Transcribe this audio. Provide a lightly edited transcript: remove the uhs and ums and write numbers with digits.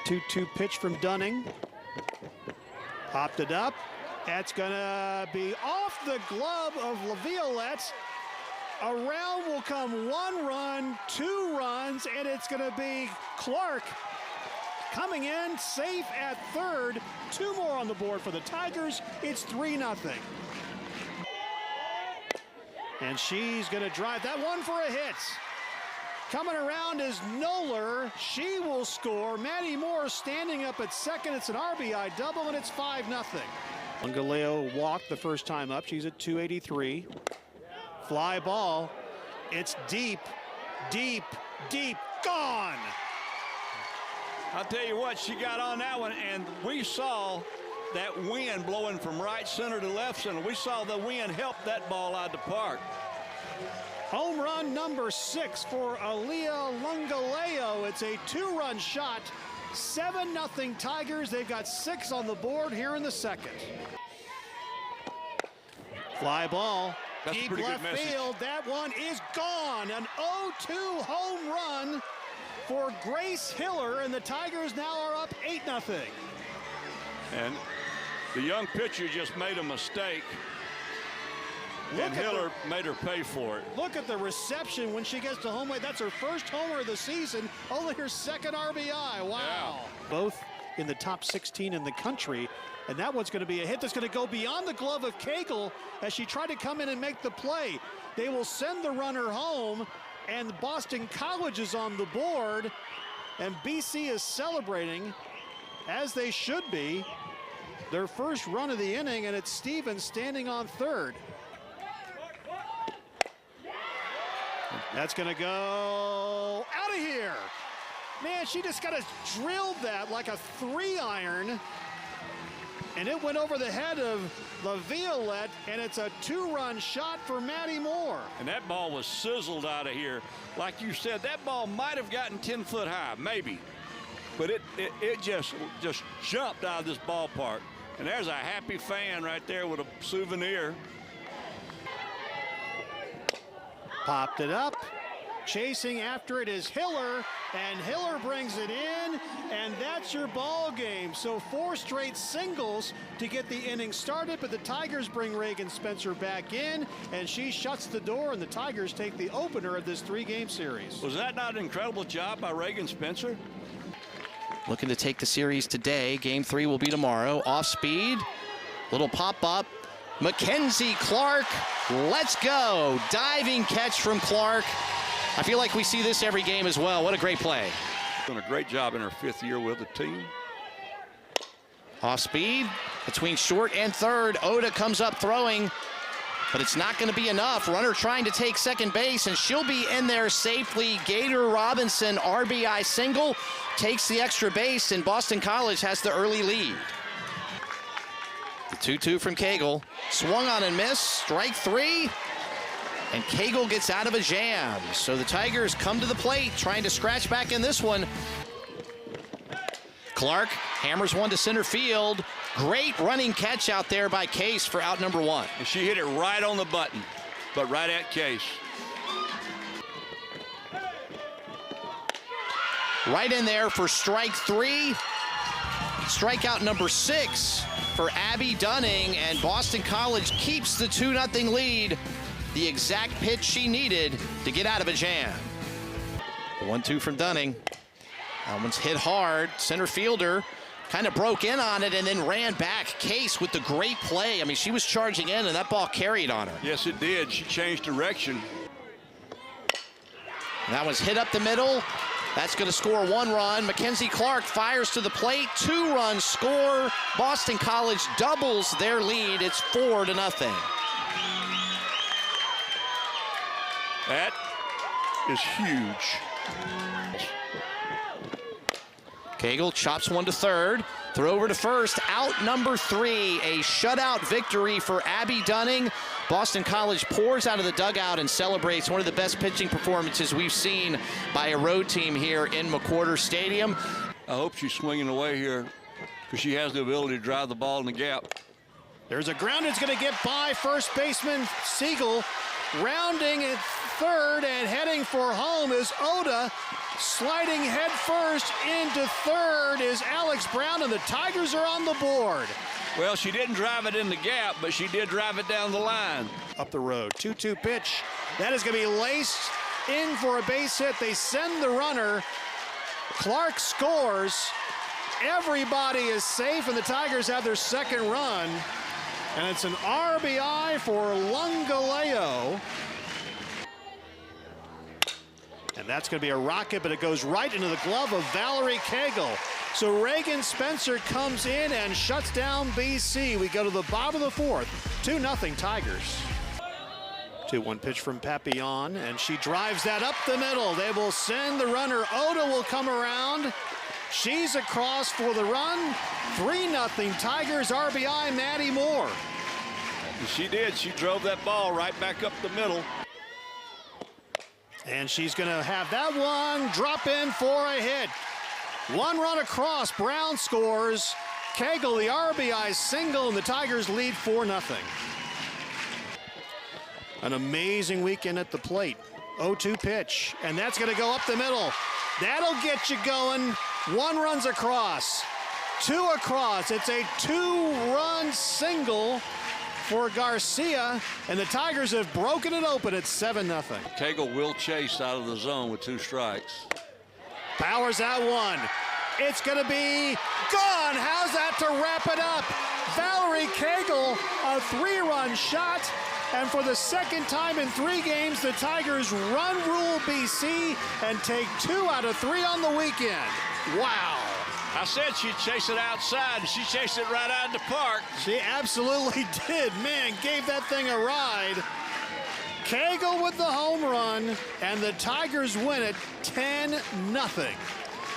2-2 pitch from Dunning. Popped it up. That's gonna be off the glove of Laviolette. Around will come 1 run, 2 runs, and it's gonna be Clark coming in safe at third. 2 more on the board for the Tigers. It's 3-0. And she's gonna drive that one for a hit. Coming around is Noller. She will score. Maddie Moore standing up at second. It's an RBI double, and it's 5-0. Logoleo walked the first time up. She's at 283. Fly ball. It's deep, deep, deep. Gone. I'll tell you what, she got on that one, and we saw that wind blowing from right center to left center. We saw the wind help that ball out of the park. Home run number 6 for Alia Logoleo. It's a 2-run shot. 7-0 Tigers. They've got 6 on the board here in the second. Fly ball. That's Deep a pretty left good message. field. That one is gone. An 0-2 home run for Grace Hiller, and the Tigers now are up 8-0. And the young pitcher just made a mistake. And Hiller made her pay for it. Look at the reception when she gets to home plate. That's her first homer of the season, only her second RBI. Wow. Yeah. Both in the top 16 in the country, and that one's going to be a hit that's going to go beyond the glove of Cagle as she tried to come in and make the play. They will send the runner home, and Boston College is on the board, and BC is celebrating, as they should be, their first run of the inning, and it's Stevens standing on third. That's gonna go out of here. Man, she just got to drill that like a 3-iron. And it went over the head of Laviolette, and it's a 2-run shot for Maddie Moore. And that ball was sizzled out of here. Like you said, that ball might have gotten 10 foot high, maybe. But it just jumped out of this ballpark. And there's a happy fan right there with a souvenir. Popped it up. Chasing after it is Hiller, and Hiller brings it in, and that's your ball game. So 4 straight singles to get the inning started, but the Tigers bring Regan Spencer back in, and she shuts the door, and the Tigers take the opener of this 3-game series. Was that not an incredible job by Regan Spencer? Looking to take the series today. Game 3 will be tomorrow. Off speed, little pop-up. Mackenzie Clark, let's go. Diving catch from Clark. I feel like we see this every game as well. What a great play. Doing a great job in her 5th year with the team. Off speed, between short and third. Oda comes up throwing, but it's not going to be enough. Runner trying to take second base, and she'll be in there safely. Gator Robinson, RBI single, takes the extra base, and Boston College has the early lead. The 2-2 from Cagle. Swung on and missed. Strike 3. And Cagle gets out of a jam. So the Tigers come to the plate, trying to scratch back in this one. Clark hammers one to center field. Great running catch out there by Case for out number 1. And she hit it right on the button, but right at Case. Right in there for strike 3. Strikeout number 6 for Abby Dunning, and Boston College keeps the 2-0 lead. The exact pitch she needed to get out of a jam. The 1-2 from Dunning. That one's hit hard. Center fielder kind of broke in on it and then ran back. Case with the great play. I mean, she was charging in, and that ball carried on her. Yes, it did. She changed direction. And that one's hit up the middle. That's going to score 1 run. Mackenzie Clark fires to the plate. 2-run score. Boston College doubles their lead. It's 4-0. That is huge. Cagle chops one to third. Throw over to first. Out number 3. A shutout victory for Abby Dunning. Boston College pours out of the dugout and celebrates one of the best pitching performances we've seen by a road team here in McWhorter Stadium. I hope she's swinging away here because she has the ability to drive the ball in the gap. There's a ground that's going to get by first baseman Siegel. Rounding at third, and heading for home is Oda. Sliding head first into third is Alex Brown, and the Tigers are on the board. Well, she didn't drive it in the gap, but she did drive it down the line. Up the road, 2-2 pitch. That is going to be laced in for a base hit. They send the runner. Clark scores. Everybody is safe, and the Tigers have their second run. And it's an RBI for Logoleo. And that's going to be a rocket, but it goes right into the glove of Valerie Cagle. So Regan Spencer comes in and shuts down BC. We go to the bottom of the fourth. 2-0 Tigers. 2-1 pitch from Papillon, and she drives that up the middle. They will send the runner. Oda will come around. She's across for the run. 3-0 Tigers. RBI Maddie Moore. She did. She drove that ball right back up the middle. And she's going to have that one drop in for a hit. One run across. Brown scores. Cagle, the RBI single, and the Tigers lead 4-0. An amazing weekend at the plate. 0-2 pitch, and that's going to go up the middle. That'll get you going. One runs across. Two across. It's a two-run single for Garcia, and the Tigers have broken it open at 7-0. Cagle will chase out of the zone with 2 strikes. Powers out one. It's going to be gone. How's that to wrap it up? Valerie Cagle, a 3-run shot. And for the second time in 3 games, the Tigers run rule BC and take 2 out of 3 on the weekend. Wow. I said she'd chase it outside, and she chased it right out in the park. She absolutely did. Man, gave that thing a ride. Cagle with the home run, and the Tigers win it 10-0.